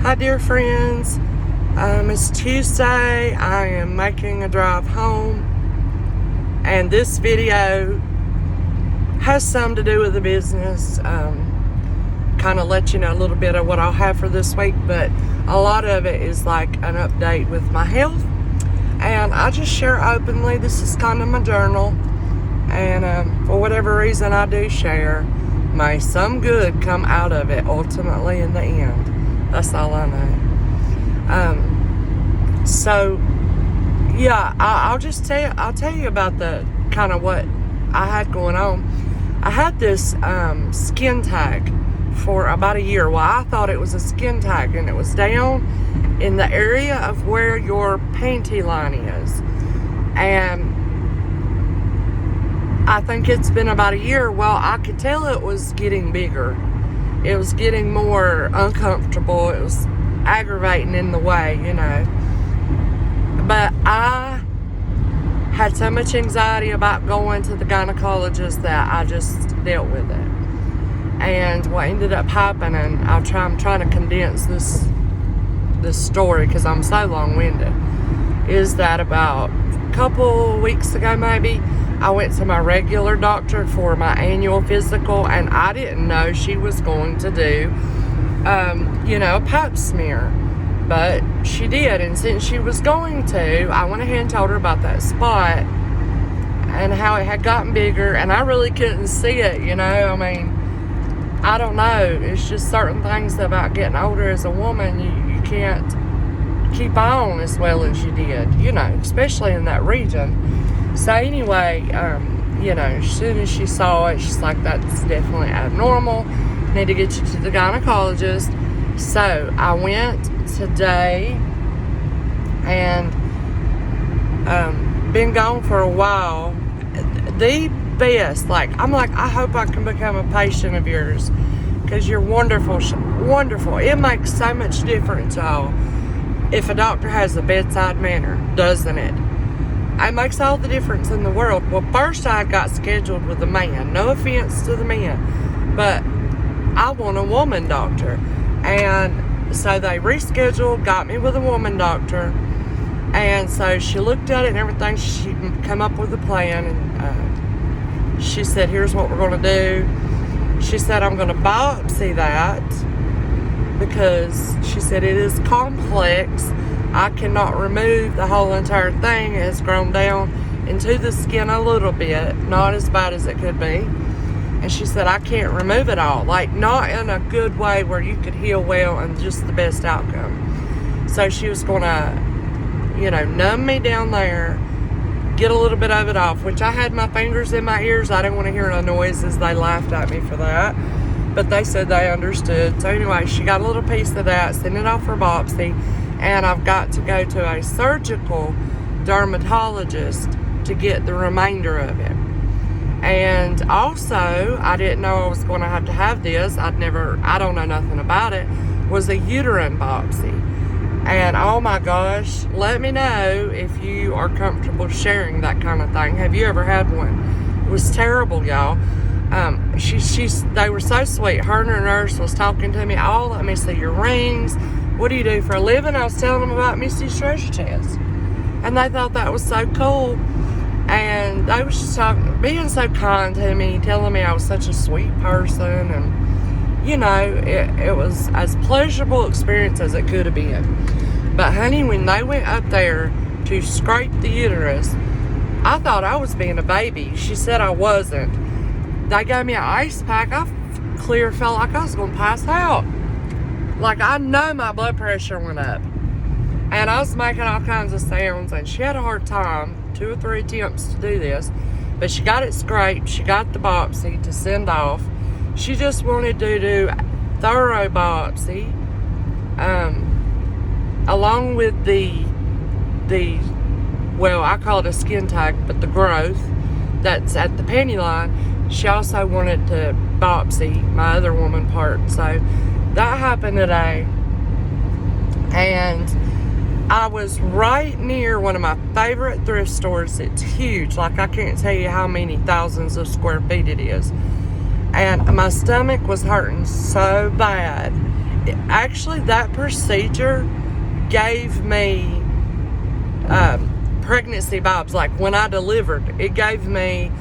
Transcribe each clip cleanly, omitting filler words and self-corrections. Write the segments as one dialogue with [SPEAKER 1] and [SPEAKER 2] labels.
[SPEAKER 1] Hi dear friends, it's Tuesday. I am making a drive home, and this video has some to do with the business. Kind of let you know a little bit of what I'll have for this week, but a lot of it is like an update with my health, and I just share openly. This is kind of my journal, and for whatever reason I do share, may some good come out of it ultimately in the end. That's all I know. So yeah, I'll tell you about the kind of what I had going on. I had this skin tag for about a year. Well, I thought it was a skin tag, and it was down in the area of where your panty line is. And I think it's been about a year. Well, I could tell it was getting bigger. It was getting more uncomfortable. It was aggravating in the way, you know. But I had so much anxiety about going to the gynecologist that I just dealt with it. And what ended up happening, I'm trying to condense this story because I'm so long-winded, is that about a couple weeks ago maybe, I went to my regular doctor for my annual physical, and I didn't know she was going to do, a pap smear. But she did, and since she was going to, I went ahead and told her about that spot and how it had gotten bigger, and I really couldn't see it, you know. I mean, I don't know. It's just certain things about getting older as a woman, you can't keep on as well as you did, you know, especially in that region. So anyway, as soon as she saw it, she's like, that's definitely abnormal. Need to get you to the gynecologist. So I went today, and been gone for a while. The best, I hope I can become a patient of yours, because you're wonderful. It makes so much difference, y'all, if a doctor has a bedside manner, doesn't it? It makes all the difference in the world. Well, first I got scheduled with a man. No offense to the men, but I want a woman doctor. And so they rescheduled, got me with a woman doctor. And so she looked at it and everything. She come up with a plan, and she said, here's what we're going to do. She said, I'm going to biopsy that, because she said it is complex. I cannot remove the whole entire thing. It has grown down into the skin a little bit, not as bad as it could be. And she said, I can't remove it all, not in a good way where you could heal well and just the best outcome. So she was going to, numb me down there, get a little bit of it off, which I had my fingers in my ears. I didn't want to hear no noises. They laughed at me for that, but they said they understood. So anyway, she got a little piece of that, sent it off for biopsy. And I've got to go to a surgical dermatologist to get the remainder of it. And also, I didn't know I was going to have this. I don't know nothing about it, was a uterine biopsy. And oh my gosh, let me know if you are comfortable sharing that kind of thing. Have you ever had one? It was terrible, y'all. They were so sweet. Her and her nurse was talking to me. Oh, let me see your rings. What do you do for a living? I was telling them about Misty's treasure chest, and they thought that was so cool. And they was just being so kind to me, telling me I was such a sweet person, and it was as pleasurable experience as it could have been. But honey, when they went up there to scrape the uterus, I thought I was being a baby. She said I wasn't. They gave me an ice pack. I clear felt like I was going to pass out. I know my blood pressure went up, and I was making all kinds of sounds, and she had a hard time, 2 or 3 attempts to do this, but she got it scraped. She got the biopsy to send off. She just wanted to do a thorough biopsy, along with I call it a skin tag, but the growth that's at the panty line. She also wanted to biopsy my other woman part. So that happened today, and I was right near one of my favorite thrift stores. It's huge. I can't tell you how many thousands of square feet it is. And my stomach was hurting so bad. actually that procedure gave me pregnancy vibes. Like when I delivered, it gave me,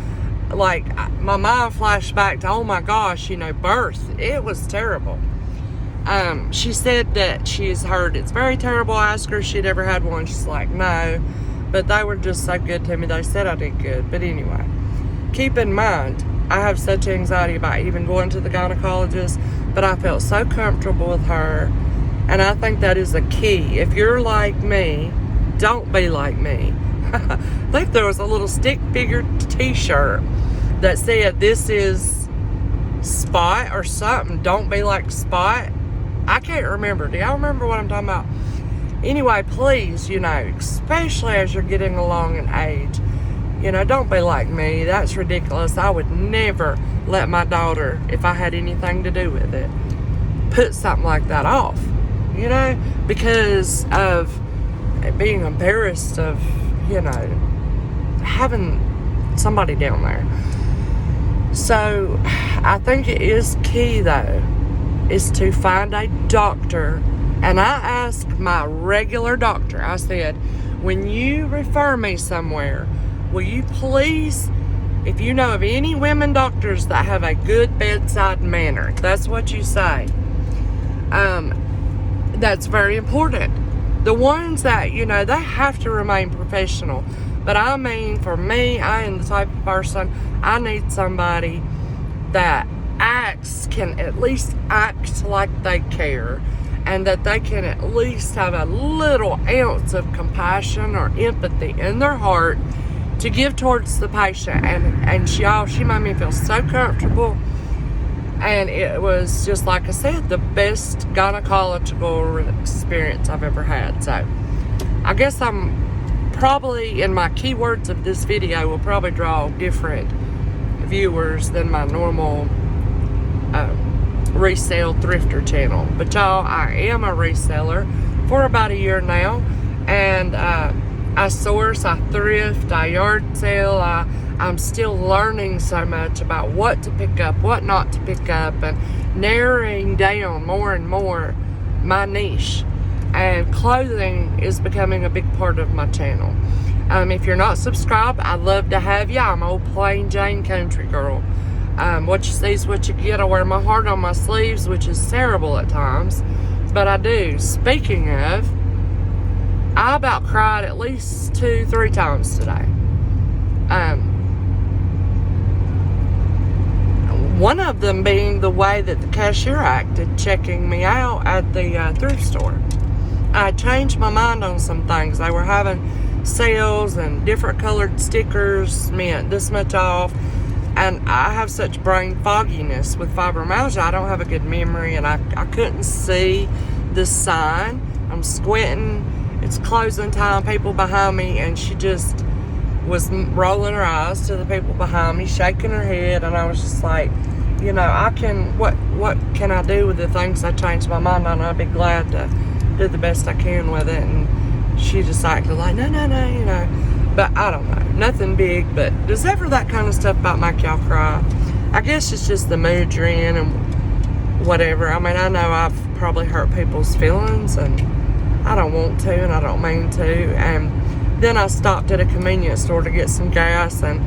[SPEAKER 1] like, my mind flashed back to, oh my gosh, birth. It was terrible. She said that she's heard it's very terrible. I asked her if she'd ever had one. She's like, no, but they were just so good to me. They said I did good. But anyway, keep in mind, I have such anxiety about even going to the gynecologist, but I felt so comfortable with her, and I think that is a key. If you're like me, don't be like me. I think there was a little stick figure t-shirt that said, this is Spot or something. Don't be like Spot. I can't remember. Do y'all remember what I'm talking about? Anyway, please, especially as you're getting along in age, don't be like me. That's ridiculous. I would never let my daughter, if I had anything to do with it, put something like that off, because of being embarrassed of, having somebody down there. So I think it is key, though, is to find a doctor. And I asked my regular doctor, I said, when you refer me somewhere, will you please, if you know of any women doctors that have a good bedside manner, that's what you say. That's very important. The ones that, they have to remain professional. But I mean, for me, I am the type of person, I need somebody that can at least act like they care, and that they can at least have a little ounce of compassion or empathy in their heart to give towards the patient. And she made me feel so comfortable. And it was just, like I said, the best gynecological experience I've ever had. So I guess I'm probably, in my keywords of this video, will probably draw different viewers than my normal resale thrifter channel. But y'all, I am a reseller for about a year now. And I source, I thrift, I yard sale. I'm still learning so much about what to pick up, what not to pick up, and narrowing down more and more my niche. And clothing is becoming a big part of my channel. If you're not subscribed, I'd love to have you. I'm old plain Jane country girl. What you see is what you get. I wear my heart on my sleeves, which is terrible at times, but I do. Speaking of, I about cried at least 2-3 times today. One of them being the way that the cashier acted checking me out at the thrift store. I changed my mind on some things. They were having sales, and different colored stickers meant this much off. And I have such brain fogginess with fibromyalgia. I don't have a good memory, and I couldn't see the sign. I'm squinting. It's closing time. People behind me, and she just was rolling her eyes to the people behind me, shaking her head, and I was just like, what can I do with the things I changed my mind on? I'd be glad to do the best I can with it. And she just acted like, no, but I don't know, nothing big. But does ever that kind of stuff about make y'all cry? I guess it's just the mood you're in and whatever. I mean, I know I've probably hurt people's feelings, and I don't want to, and I don't mean to. And then I stopped at a convenience store to get some gas, and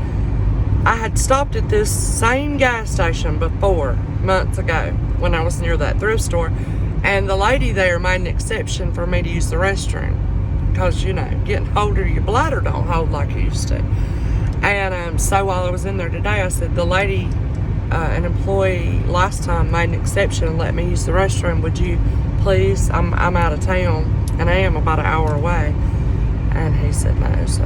[SPEAKER 1] I had stopped at this same gas station before, months ago, when I was near that thrift store, and the lady there made an exception for me to use the restroom, because, getting older, your bladder don't hold like it used to. And so while I was in there today, I said, the lady, an employee last time made an exception and let me use the restroom. Would you please? I'm out of town, and I am about an hour away. And he said no, so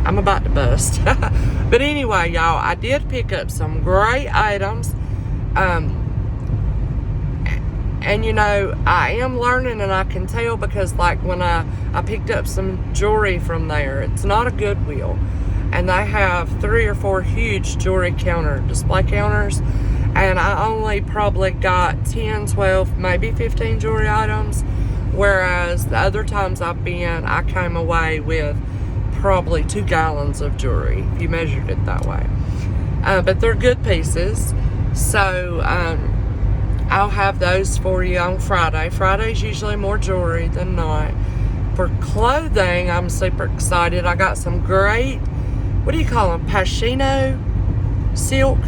[SPEAKER 1] I'm about to bust. But anyway, y'all, I did pick up some great items. And I am learning, and I can tell, because like when I picked up some jewelry from there, it's not a Goodwill, and they have 3 or 4 huge jewelry display counters, and I only probably got 10, 12, maybe 15 jewelry items, whereas the other times I've been, I came away with probably 2 gallons of jewelry, if you measured it that way. But they're good pieces. So I'll have those for you on Friday. Friday's usually more jewelry than not. For clothing, I'm super excited. I got some great, what do you call them? Pashmina silk.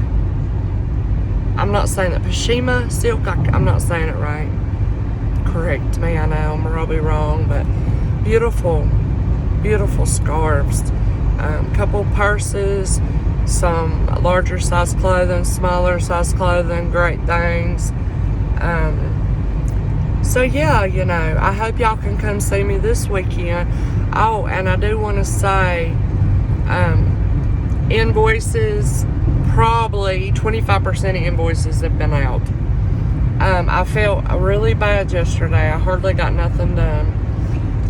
[SPEAKER 1] I'm not saying that. Pashmina silk. I'm not saying it right. Correct me, I know I'm probably wrong, but beautiful, beautiful scarves. Couple purses, some larger size clothing, smaller size clothing, great things. So yeah, you know, I hope y'all can come see me this weekend. Oh, and I do want to say, invoices, probably 25% of invoices have been out. I felt really bad yesterday. I hardly got nothing done.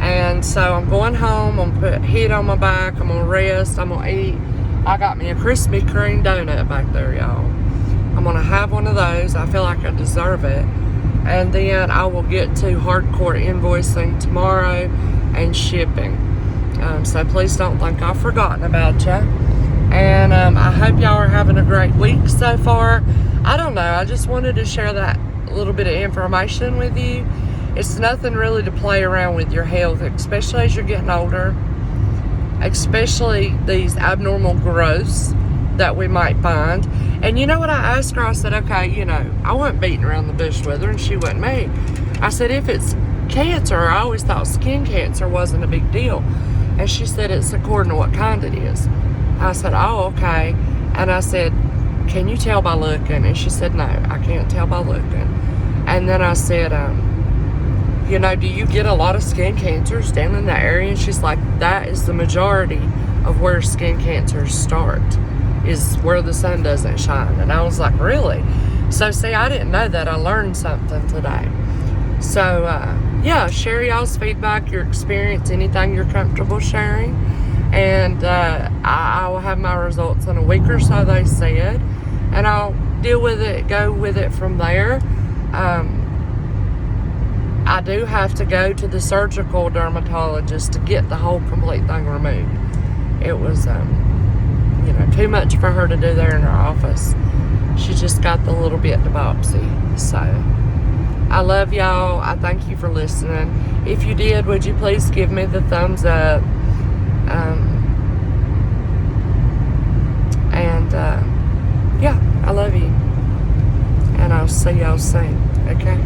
[SPEAKER 1] And so I'm going home. I'm going to put heat on my back. I'm going to rest. I'm going to eat. I got me a Krispy Kreme donut back there, y'all. I'm going to have one of those. I feel like I deserve it. And then I will get to hardcore invoicing tomorrow and shipping. So please don't think I've forgotten about you. And I hope y'all are having a great week so far. I don't know. I just wanted to share that little bit of information with you. It's nothing really to play around with your health, especially as you're getting older. Especially these abnormal growths that we might find. And you know what I asked her? I said, okay, you know, I wasn't beating around the bush with her, and she wasn't me. I said, if it's cancer, I always thought skin cancer wasn't a big deal. And she said, it's according to what kind it is. I said, oh, okay. And I said, can you tell by looking? And she said, no, I can't tell by looking. And then I said, you know, do you get a lot of skin cancers down in that area? And she's like, that is the majority of where skin cancers start, is where the sun doesn't shine. And I was like, really? So see, I didn't know that. I learned something today. So yeah, share y'all's feedback, your experience, anything you're comfortable sharing. And I will have my results in a week or so, they said, and I'll deal with it, go with it from there. I do have to go to the surgical dermatologist to get the whole complete thing removed. It was, you know, too much for her to do there in her office. She just got the little bit of biopsy. So I love y'all. I thank you for listening. If you did, would you please give me the thumbs up? Yeah, I love you. And I'll see y'all soon. Okay?